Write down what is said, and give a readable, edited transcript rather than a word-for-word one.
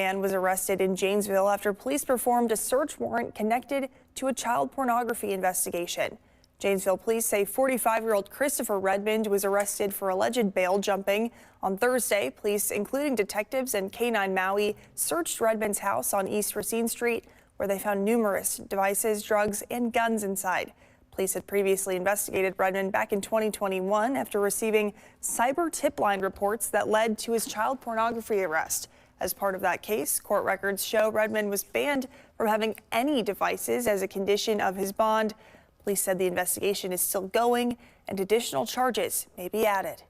Man was arrested in Janesville after police performed a search warrant connected to a child pornography investigation. Janesville police say 45-year-old Christopher Redmond was arrested for alleged bail jumping. On Thursday, police, including detectives and K-9 Maui, searched Redmond's house on East Racine Street, where they found numerous devices, drugs, and guns inside. Police had previously investigated Redmond back in 2021 after receiving cyber tip line reports that led to his child pornography arrest. As part of that case, court records show Redmond was banned from having any devices as a condition of his bond. Police said the investigation is still going and additional charges may be added.